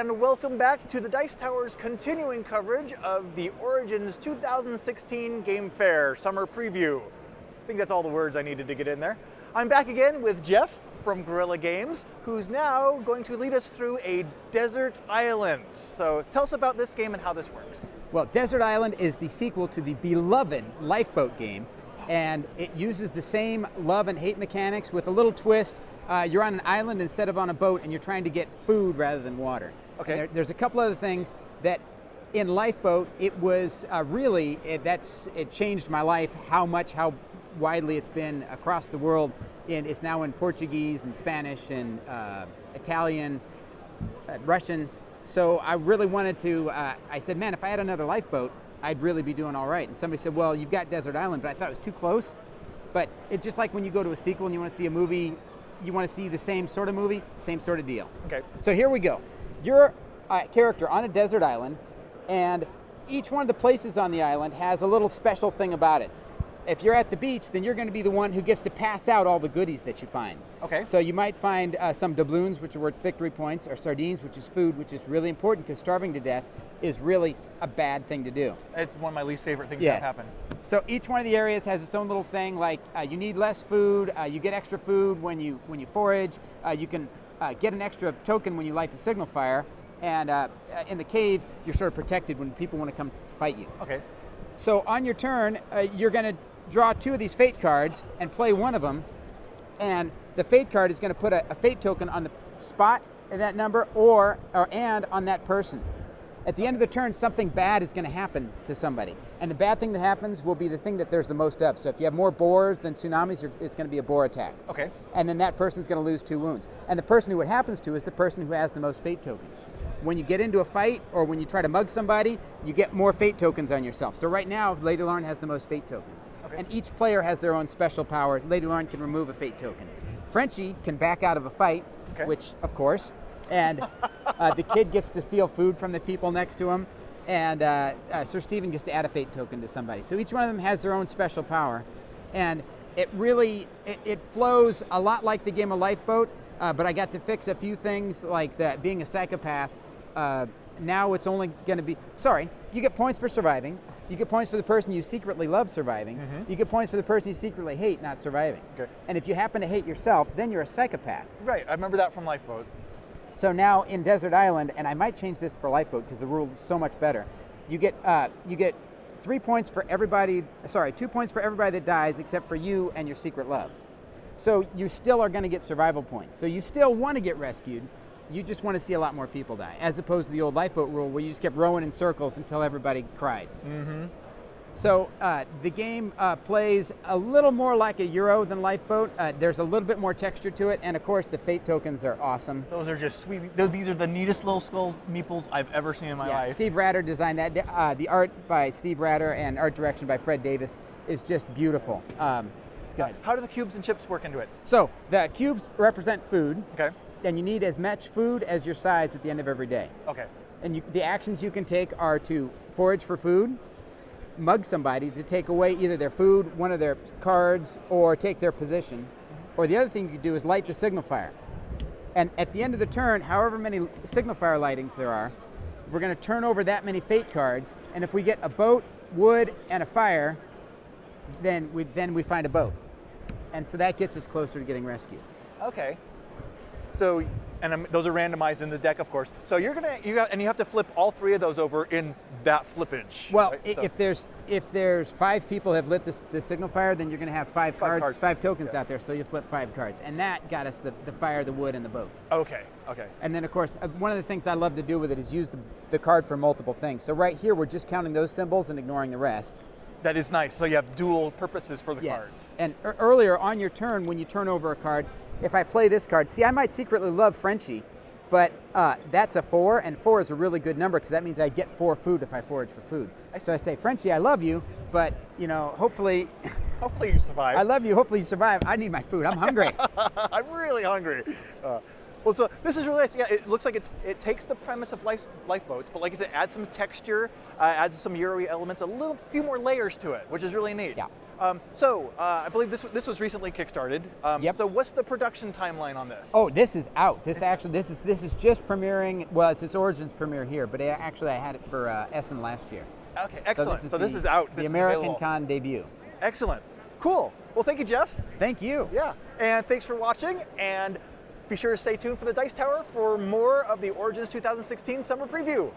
and welcome back to the Dice Tower's continuing coverage of the Origins 2016 Game Fair Summer Preview. I think that's all the words I needed to get in there. I'm back again with Jeff from Guerrilla Games, who's now going to lead us through a desert island. So tell us about this game and how this works. Well, Desert Island is the sequel to the beloved Lifeboat game, and it uses the same love and hate mechanics with a little twist. You're on an island instead of on a boat, and you're trying to get food rather than water. Okay. There's a couple other things that in Lifeboat, it was it changed my life, how widely it's been across the world. And it's now in Portuguese and Spanish and Italian, Russian. So I really wanted to, I said, man, if I had another Lifeboat, I'd really be doing all right. And somebody said, well, you've got Desert Island, but I thought it was too close. But it's just like when you go to a sequel and you want to see a movie, you want to see the same sort of movie, same sort of deal. Okay. So here we go. You're a character on a desert island, and each one of the places on the island has a little special thing about it. If you're at the beach, then you're going to be the one who gets to pass out all the goodies that you find. Okay. So you might find some doubloons, which are worth victory points, or sardines, which is food, which is really important because starving to death is really a bad thing to do. It's one of my least favorite things Yes. that happen. So each one of the areas has its own little thing, like you need less food, you get extra food when you forage, you can get an extra token when you light the signal fire, and in the cave, you're sort of protected when people want to come fight you. Okay. So on your turn, you're going to draw two of these fate cards and play one of them, and the fate card is going to put a fate token on the spot in that number and on that person. At the end of the turn, something bad is going to happen to somebody, and the bad thing that happens will be the thing that there's the most of. So if you have more boars than tsunamis, it's going to be a boar attack. Okay. And then that person's going to lose 2 wounds. And the person who it happens to is the person who has the most fate tokens. When you get into a fight or when you try to mug somebody, you get more fate tokens on yourself. So right now, Lady Lauren has the most fate tokens. Okay. And each player has their own special power. Lady Lauren can remove a fate token. Frenchie can back out of a fight, Okay. which, of course, and the kid gets to steal food from the people next to him, and Sir Stephen gets to add a fate token to somebody. So each one of them has their own special power, and it really, it flows a lot like the game of Lifeboat, but I got to fix a few things like that. Being a psychopath, now it's only going to be, you get points for surviving. You get points for the person you secretly love surviving. Mm-hmm. You get points for the person you secretly hate not surviving. Okay. And if you happen to hate yourself, then you're a psychopath. Right, I remember that from Lifeboat. So now in Desert Island, and I might change this for Lifeboat because the rule is so much better. You get 3 points for everybody. 2 points for everybody that dies except for you and your secret love. So you still are going to get survival points. So you still want to get rescued. You just want to see a lot more people die, as opposed to the old Lifeboat rule where you just kept rowing in circles until everybody cried. Mm-hmm. So the game plays a little more like a Euro than Lifeboat. There's a little bit more texture to it, and of course the fate tokens are awesome. Those are just sweet. These are the neatest little skull meeples I've ever seen in my life. Steve Ratter designed that. The art by Steve Ratter and art direction by Fred Davis is just beautiful. Go ahead. How do the cubes and chips work into it? So the cubes represent food, Okay. and you need as much food as your size at the end of every day. Okay. And the actions you can take are to forage for food, mug somebody to take away either their food, one of their cards, or take their position. Or the other thing you can do is light the signal fire. And at the end of the turn, however many signal fire lightings there are, we're going to turn over that many fate cards, and if we get a boat, wood, and a fire, then we find a boat. And so that gets us closer to getting rescued. Okay. So, and those are randomized in the deck, of course. So you have to flip all 3 of those over in that flippage. Well, right? So- if there's 5 people have lit the signal fire, then you're going to have 5 cards. 5 tokens out there. So you flip 5 cards, and that got us the fire, the wood, and the boat. Okay. Okay. And then of course, one of the things I love to do with it is use the card for multiple things. So right here, we're just counting those symbols and ignoring the rest. That is nice. So you have dual purposes for the cards. And earlier on your turn, when you turn over a card, if I play this card, see, I might secretly love Frenchie, but that's a 4, and 4 is a really good number because that means I get 4 food if I forage for food. So I say, Frenchie, I love you, but hopefully, Hopefully you survive. I love you. Hopefully you survive. I need my food. I'm hungry. I'm really hungry. Well, so this is really nice. Yeah, it looks like it takes the premise of lifeboats, but like I said, adds some texture, adds some Euro-y elements, few more layers to it, which is really neat. Yeah. I believe this was recently kickstarted. Yep. So what's the production timeline on this? Oh, this is out. This is just premiering. Well, it's its Origins premiere here, but actually I had it for Essen last year. Okay, excellent. So this is the- out. The This is American available. Con debut. Excellent. Cool. Well, thank you, Jeff. Thank you. Yeah, and thanks for watching, and be sure to stay tuned for the Dice Tower for more of the Origins 2016 Summer Preview.